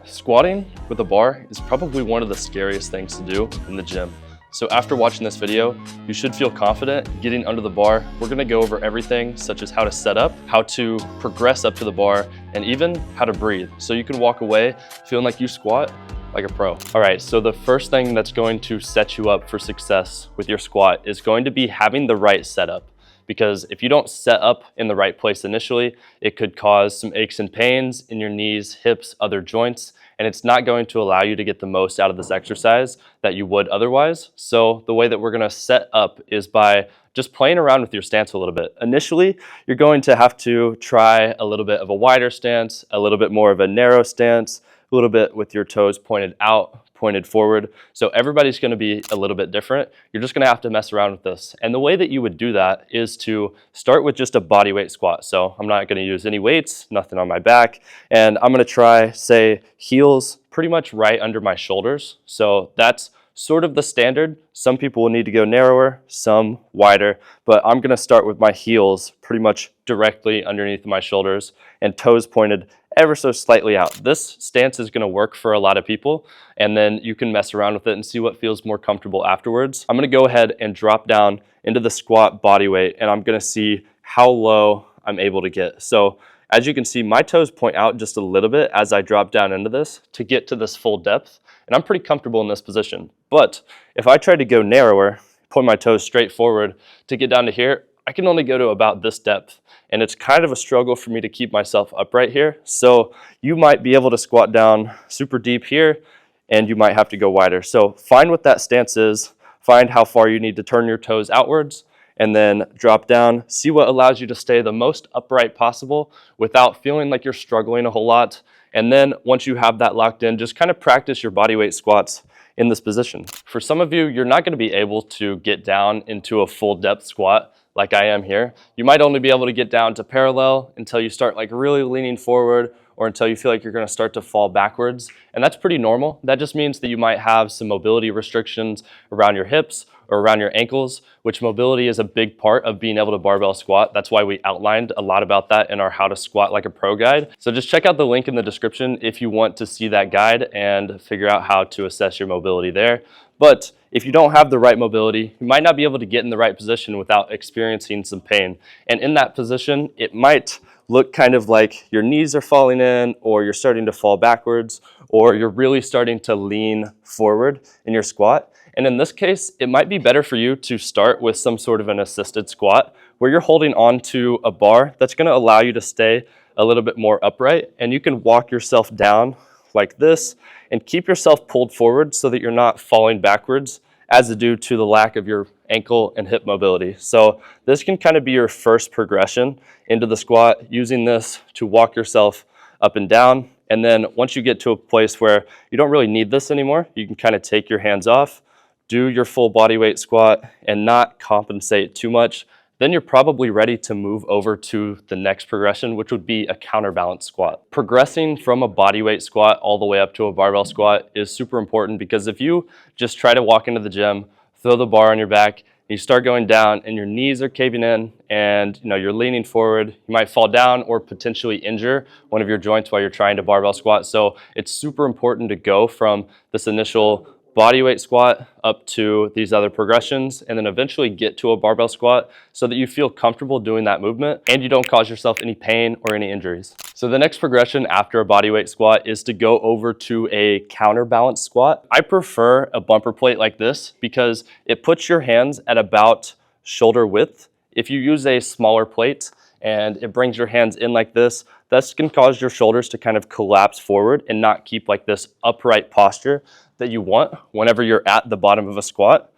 Squatting with a bar is probably one of the scariest things to do in the gym. So after watching this video, you should feel confident getting under the bar. We're gonna go over everything such as how to set up, how to progress up to the bar, and even how to breathe. So you can walk away feeling like you squat like a pro. All right, so the first thing that's going to set you up for success with your squat is going to be having the right setup. Because if you don't set up in the right place initially, it could cause some aches and pains in your knees, hips, other joints, and it's not going to allow you to get the most out of this exercise that you would otherwise. So the way that we're gonna set up is by just playing around with your stance a little bit. Initially, you're going to have to try a little bit of a wider stance, a little bit more of a narrow stance, a little bit with your toes pointed out, pointed forward. So everybody's gonna be a little bit different. You're just gonna have to mess around with this. And the way that you would do that is to start with just a body weight squat. So I'm not gonna use any weights, nothing on my back. And I'm gonna try, say, heels pretty much right under my shoulders. So that's sort of the standard. Some people will need to go narrower, some wider, but I'm gonna start with my heels pretty much directly underneath my shoulders and toes pointed ever so slightly out. This stance is gonna work for a lot of people, and then you can mess around with it and see what feels more comfortable afterwards. I'm gonna go ahead and drop down into the squat body weight, and I'm gonna see how low I'm able to get. So as you can see, my toes point out just a little bit as I drop down into this to get to this full depth, and I'm pretty comfortable in this position. But if I try to go narrower, point my toes straight forward to get down to here, I can only go to about this depth. And it's kind of a struggle for me to keep myself upright here. So you might be able to squat down super deep here, and you might have to go wider. So find what that stance is, find how far you need to turn your toes outwards, and then drop down. See what allows you to stay the most upright possible without feeling like you're struggling a whole lot. And then once you have that locked in, just kind of practice your body weight squats in this position. For some of you, you're not going to be able to get down into a full depth squat like I am here. You might only be able to get down to parallel until you start like really leaning forward, or until you feel like you're going to start to fall backwards. And that's pretty normal. That just means that you might have some mobility restrictions around your hips or around your ankles, which mobility is a big part of being able to barbell squat. That's why we outlined a lot about that in our How to Squat Like a Pro guide. So just check out the link in the description if you want to see that guide and figure out how to assess your mobility there. But if you don't have the right mobility, you might not be able to get in the right position without experiencing some pain. And in that position, it might look kind of like your knees are falling in, or you're starting to fall backwards, or you're really starting to lean forward in your squat. And in this case, it might be better for you to start with some sort of an assisted squat where you're holding onto a bar that's going to allow you to stay a little bit more upright, and you can walk yourself down like this and keep yourself pulled forward so that you're not falling backwards as due to the lack of your ankle and hip mobility. So this can kind of be your first progression into the squat, using this to walk yourself up and down. And then once you get to a place where you don't really need this anymore, you can kind of take your hands off, do your full body weight squat, and not compensate too much. Then you're probably ready to move over to the next progression, which would be a counterbalance squat. Progressing from a body weight squat all the way up to a barbell squat is super important, because if you just try to walk into the gym, throw the bar on your back, you start going down and your knees are caving in and you're leaning forward, you might fall down or potentially injure one of your joints while you're trying to barbell squat. So it's super important to go from this initial body weight squat up to these other progressions, and then eventually get to a barbell squat so that you feel comfortable doing that movement and you don't cause yourself any pain or any injuries. So the next progression after a body weight squat is to go over to a counterbalance squat. I prefer a bumper plate like this because it puts your hands at about shoulder width. If you use a smaller plate and it brings your hands in like this, that's can cause your shoulders to kind of collapse forward and not keep like this upright posture that you want whenever you're at the bottom of a squat,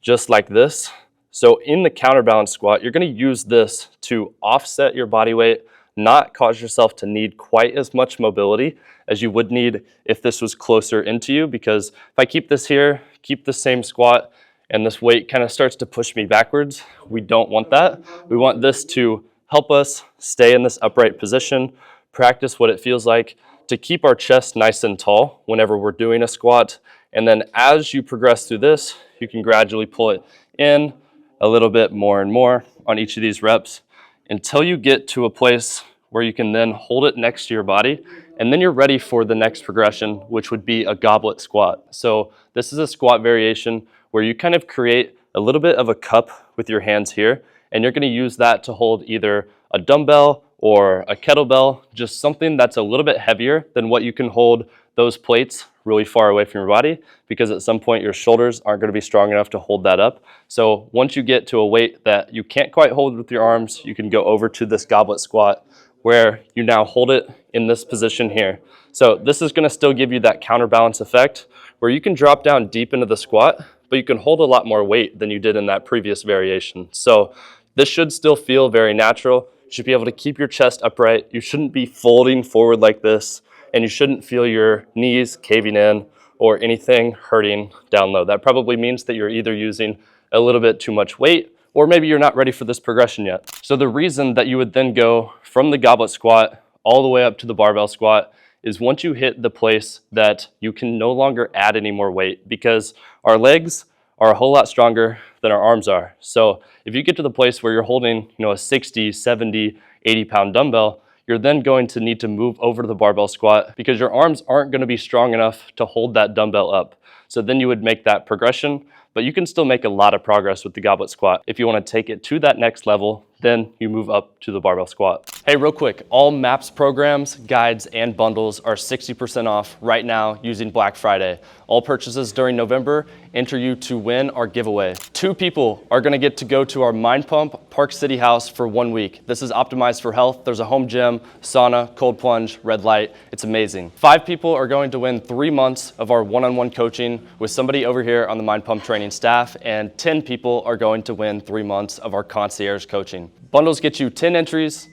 just like this. So in the counterbalance squat, you're going to use this to offset your body weight, not cause yourself to need quite as much mobility as you would need if this was closer into you. Because if I keep this here, keep the same squat, and this weight kind of starts to push me backwards, we don't want that. We want this to help us stay in this upright position, practice what it feels like to keep our chest nice and tall whenever we're doing a squat. And then as you progress through this, you can gradually pull it in a little bit more and more on each of these reps until you get to a place where you can then hold it next to your body And then you're ready for the next progression, which would be a goblet squat. So this is a squat variation where you kind of create a little bit of a cup with your hands here, and you're going to use that to hold either a dumbbell or a kettlebell, just something that's a little bit heavier than what you can hold those plates really far away from your body, because at some point your shoulders aren't going to be strong enough to hold that up. So once you get to a weight that you can't quite hold with your arms, you can go over to this goblet squat where you now hold it in this position here. So this is going to still give you that counterbalance effect where you can drop down deep into the squat, but you can hold a lot more weight than you did in that previous variation. So this should still feel very natural. You should be able to keep your chest upright. You shouldn't be folding forward like this, and you shouldn't feel your knees caving in or anything hurting down low. That probably means that you're either using a little bit too much weight, or maybe you're not ready for this progression yet. So the reason that you would then go from the goblet squat all the way up to the barbell squat is once you hit the place that you can no longer add any more weight, because our legs are a whole lot stronger than our arms are. So if you get to the place where you're holding, a 60, 70, 80-pound dumbbell, you're then going to need to move over to the barbell squat because your arms aren't going to be strong enough to hold that dumbbell up. So then you would make that progression, but you can still make a lot of progress with the goblet squat. If you want to take it to that next level, then you move up to the barbell squat. Hey, real quick, all MAPS programs, guides, and bundles are 60% off right now using Black Friday. All purchases during November enter you to win our giveaway. 2 people are gonna get to go to our MINDPUMP Park City House for 1 week. This is optimized for health. There's a home gym, sauna, cold plunge, red light. It's amazing. 5 people are going to win 3 months of our one-on-one coaching with somebody over here on the MINDPUMP training staff, and 10 people are going to win 3 months of our concierge coaching. Bundles get you 10 entries,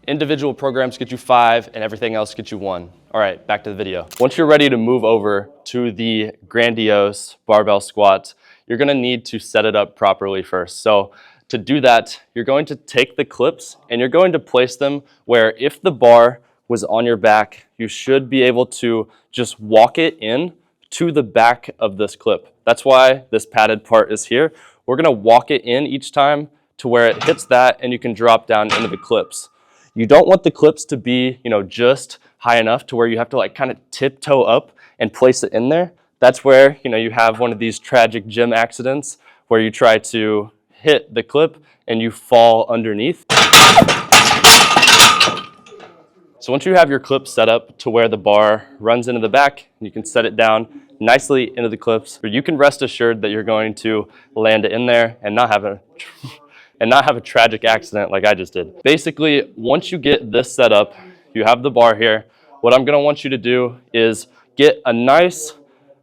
individual programs get you 5, and everything else gets you 1. All right, back to the video. Once you're ready to move over to the grandiose barbell squat, you're gonna need to set it up properly first. So to do that, you're going to take the clips and you're going to place them where if the bar was on your back, you should be able to just walk it in to the back of this clip. That's why this padded part is here. We're gonna walk it in each time to where it hits that and you can drop down into the clips. You don't want the clips to be, just high enough to where you have to like kind of tiptoe up and place it in there. That's where, you have one of these tragic gym accidents where you try to hit the clip and you fall underneath. So once you have your clip set up to where the bar runs into the back, you can set it down nicely into the clips. You can rest assured that you're going to land it in there and not have a tragic accident like I just did. Basically, once you get this set up, you have the bar here. What I'm gonna want you to do is get a nice,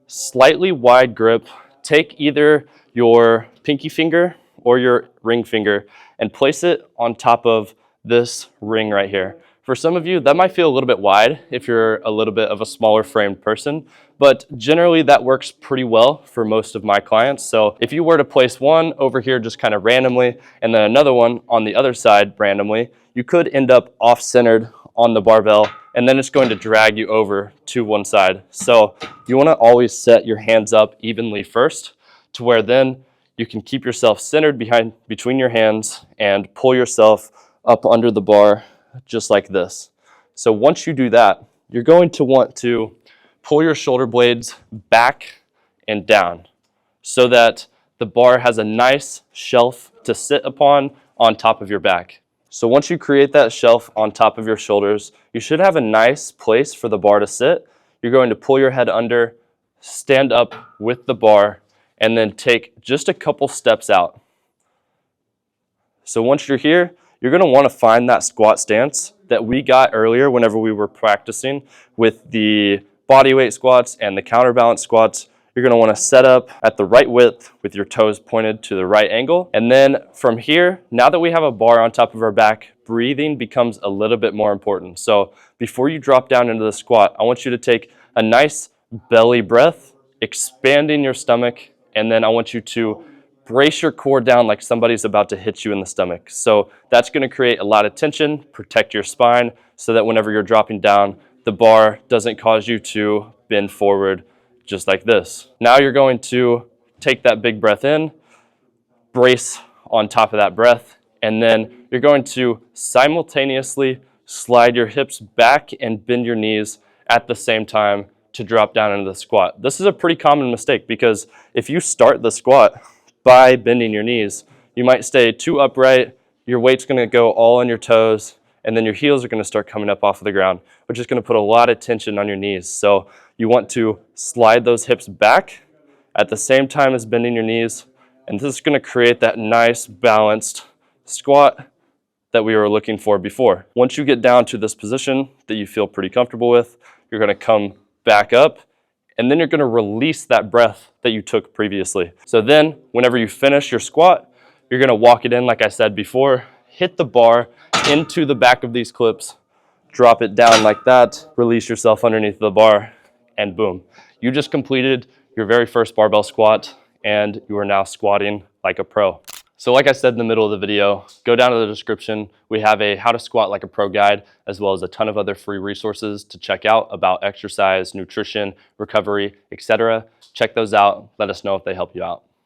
slightly wide grip. Take either your pinky finger or your ring finger and place it on top of this ring right here. For some of you, that might feel a little bit wide if you're a little bit of a smaller framed person, but generally that works pretty well for most of my clients. So if you were to place one over here just kind of randomly and then another one on the other side randomly, you could end up off-centered on the barbell and then it's going to drag you over to one side. So you want to always set your hands up evenly first to where then you can keep yourself centered between your hands and pull yourself up under the bar just like this. So once you do that, you're going to want to pull your shoulder blades back and down so that the bar has a nice shelf to sit upon on top of your back. So once you create that shelf on top of your shoulders, you should have a nice place for the bar to sit. You're going to pull your head under, stand up with the bar, and then take just a couple steps out. So once you're here, you're going to want to find that squat stance that we got earlier whenever we were practicing with the bodyweight squats and the counterbalance squats. You're going to want to set up at the right width with your toes pointed to the right angle. And then from here, now that we have a bar on top of our back, breathing becomes a little bit more important. So before you drop down into the squat, I want you to take a nice belly breath, expanding your stomach, and then I want you to brace your core down like somebody's about to hit you in the stomach. So that's going to create a lot of tension, protect your spine so that whenever you're dropping down, the bar doesn't cause you to bend forward just like this. Now you're going to take that big breath in, brace on top of that breath, and then you're going to simultaneously slide your hips back and bend your knees at the same time to drop down into the squat. This is a pretty common mistake because if you start the squat by bending your knees, you might stay too upright, your weight's gonna go all on your toes, and then your heels are gonna start coming up off of the ground, which is gonna put a lot of tension on your knees. So you want to slide those hips back at the same time as bending your knees, and this is gonna create that nice balanced squat that we were looking for before. Once you get down to this position that you feel pretty comfortable with, you're gonna come back up, and then you're gonna release that breath that you took previously. So then, whenever you finish your squat, you're gonna walk it in, like I said before, hit the bar into the back of these clips, drop it down like that, release yourself underneath the bar, and boom. You just completed your very first barbell squat, and you are now squatting like a pro. So like I said in the middle of the video, go down to the description. We have a how to squat like a pro guide, as well as a ton of other free resources to check out about exercise, nutrition, recovery, etc. Check those out. Let us know if they help you out.